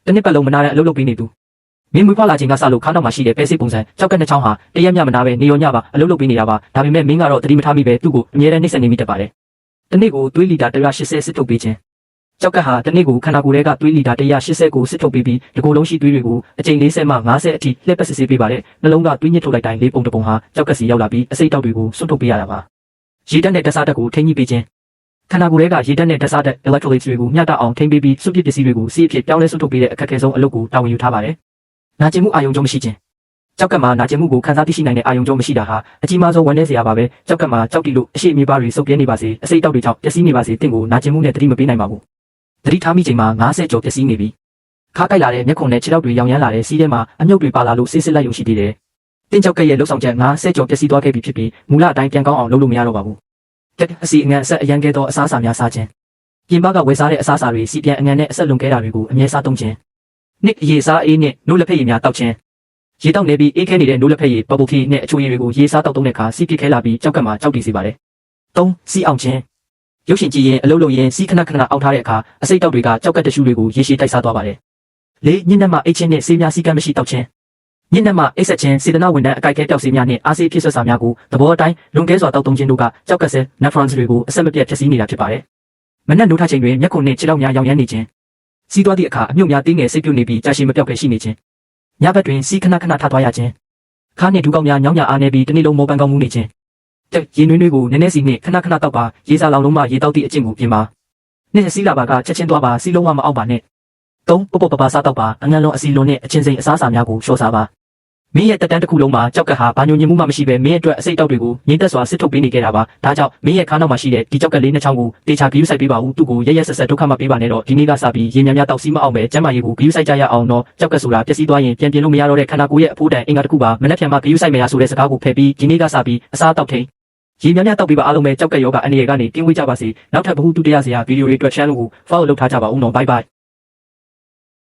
တနစ်ပတ်လုံးမနာတဲ့အလုပ်လုပ်ပေးနေသူမင်းမွေးဖွားလာခြင်းကစလို့ခါနောက်မှာရှိတဲ့ပဲစိတ်ပုံစံကြောက်ကနှစ်ချောင်းဟာတရက်မြမနာပဲနေရောညပါအလုပ်လုပ်ပေးနေတာပါဒါပေမဲ့မင်းကတော့သတိမထားမိပဲသူ့ကိုအမြဲတမ်းနှိမ့်ဆက်နေမိတတ်ပါတယ်တနေ့ကိုသွေးလီတာ180စစ်ထုတ်ပေးခြင်းကြောက်ကဟာတနေ့ကိုခန္ဓာကိုယ်ထဲကသွေးလီတာ180ကိုစစ်ထုတ်ပေးပြီးဒီကိုယ်လုံးရှိသွေးတွေကိုအကြိမ်40မှ50အထိလှည့်ပတ်စစ်ဆေးပေးပါတယ်နှလုံးကသွေးညစ်ထုတ်လိုက်တိုင်းလေးပုံတစ်ပုံဟာကြောက်ကစီရောက်လာပြီးအစိတ်တောက်တွေကိုစွန့်ထုတ်ပေးရတာပါရေဓာတ်နဲ့ဓာတ်စားဓာတ်ကိုထိန်းညှိပေးခြင်းခန္ဓာကိုယ်ထဲကရေဓာတ်နဲ့ဓာတ်စားဓာတ် electrolytes တွေကိုမျှတအောင်ထိန်းပေးပြီးစွန့်ပစ်ပစ္စည်းတွေကိုစီးအဖြစ်ပြောင်းလဲစွန့်ထုတ်ပေးတဲ့အခက်အခဲဆုံးအလုပ်ကိုတာဝန်ယူထားပါတယ်နာကျင်မှုအာယုံကြောင့်မရှိခြင်းကြောက်ကမှာနာကျင်မှုကိုခံစားသိရှိနိုင်တဲ့အာယုံကြောင့်မရှိတာဟာအကြီးမားဆုံးဝန်ထဲစရာပါပဲကြောက်ကမှာကြောက်တီလို့အရှိအမြေပါတွေစုပ်ပြဲနေပါစေအစိတ်တောက်တွေကြောင့်ပျက်စီးနေပါစေတင့်ကိုနာကျင်မှုနဲ့သတိမပေးနိုင်ပါဘူးသတိထားမိချိန်မှာ90ကျော်ပျက်စီးနေပြီခါးကိုက်လာတဲ့မျက်ခုံနဲ့ခြေထောက်တွေရောင်ရမ်းလာတဲ့စီးထဲမှာအမြုပ်တွေပါလာလို့ဆေးစစ်လိုက်ရုံရှိသေးတယ်တင်းကြောက်ကရဲ့လှုပ်ဆောင်ချက်90ကျော်ပျက်စီးသွားခဲ့ပြီဖြစ်ပြီးမူလအတိုင်းပြန်ကောင်းအောင်လုပ်လို့မရတော့ပါဘူးတက်အစီအငံအဆက်အရန်ကဲသောအစားအစာများစားခြင်းပြင်ပကဝယ်စားတဲ့အစားအစာတွေစီပြန်အငံနဲ့အဆက်လွန်ကဲတာတွေကိုအမြဲစားသုံးခြင်းနှစ်ရေစားအေးနဲ့နိုးလက်ဖက်ရည်များတောက်ခြင်းရေတောက်နေပြီးအေးခဲနေတဲ့နိုးလက်ဖက်ရည် bubble tea နဲ့အချိုရည်တွေကိုရေစားတောက်သုံးတဲ့အခါစီးပြစ်ခဲလာပြီးကြောက်ကမှာကြောက်တည်စေပါတယ်3စီးအောင်ခြင်းရုပ်ရှင်ကြည့်ရင်အလုံးလုံးရင်စီးခဏခဏအောက်ထားတဲ့အခါအစိတ်တောက်တွေကကြောက်ကတရှူတွေကိုရေရှည်တိုက်စားသွားပါတယ်4ညညမှာအိတ်ချင်းနဲ့ဆေးများစီးကမ်းမရှိတောက်ခြင်းညညမှာအိတ်ဆက်ခြင်းစေတနာဝန်ထမ်းအကြိုက်ခဲပျောက်ဆေးများနဲ့အားဆေးဖြစ်ဆွတ်စာများကိုသဘောအတိုင်းလွန်ကဲစွာတောက်သုံးခြင်းတို့ကကြောက်ကဆဲ nephrons တွေကိုအဆက်မပြတ်ဖျက်ဆီးနေတာဖြစ်ပါတယ်မနက်နိုးထချိန်တွင်မျက်ခုံနဲ့ခြေထောက်များရောင်ရမ်းနေခြင်းစီးသွားသည့်အခါအမြုပ်များတင်းငယ်စိတ်ပြုတ်နေပြီးကြာရှည်မပြောက်ခဲရှိနေခြင်းညဘက်တွင်စီးခဏခဏထသွားရခြင်းခါးနှင့်ဒူးကောက်များညောင်းညအားနေပြီးတနေ့လုံးမောပန်းကောင်းမှုနေခြင်းတက်ရေနွေးနွေးကိုနည်းနည်းစီနှင့်ခဏခဏတောက်ပါရေစာလောင်လုံးမှရေတောက်သည့်အကျင့်ကိုပြင်ပါနှစ်စီးလာပါကချက်ချင်းသွားပါစီးလုံးဝမအောင်ပါနဲ့3ပုတ်ပုတ်ပပစားတောက်ပါအငန်လုံးအစီလုံးနဲ့အချင်းစိန်အစားအစာများကိုလျှော့စားပါမင်းရဲ့တက်တန်းတစ်ခုလုံးမှာကြောက်ကဟာဘာညိုညင်မှုမှမရှိပဲမင်းအတွက်အစိတ်တောက်တွေကိုငြိမ့်သက်စွာစစ်ထုတ်ပေးနေခဲ့တာပါဒါကြောင့်မင်းရဲ့ခါးနောက်မှာရှိတဲ့ဒီကြောက်ကလေးနှစ်ချောင်းကိုတေချာဂရုစိုက်ပေးပါဦးသူ့ကိုရရက်ဆက်ဆက်ဒုက္ခမပေးပါနဲ့တော့ဒီနေ့ကစပြီးရေများများတောက်စီးမအောင်ပဲကျန်းမာရေးကိုဂရုစိုက်ကြရအောင်တော့ကြောက်ကဆိုတာပျက်စီးသွားရင်ပြန်ပြင်လို့မရတော့တဲ့ခန္ဓာကိုယ်ရဲ့အဖိုးတန်အင်္ဂါတစ်ခုပါမနှက်ဖြန်မှာဂရုစိုက်မရဆိုတဲ့စကားကိုဖယ်ပြီးဒီနေ့ကစပြီးအစားတောက်ထိန်ရေများများတောက်ပေးပါအားလုံးပဲကြောက်ကယောဂအနေရကနေကင်းဝေးကြပါစေနောက်ထပ်ဘ ഹു တုတရားစရာဗီဒီယိုတွေအတွက် channel ကို follow လုပ်ထားကြပါဦးနော် bye bye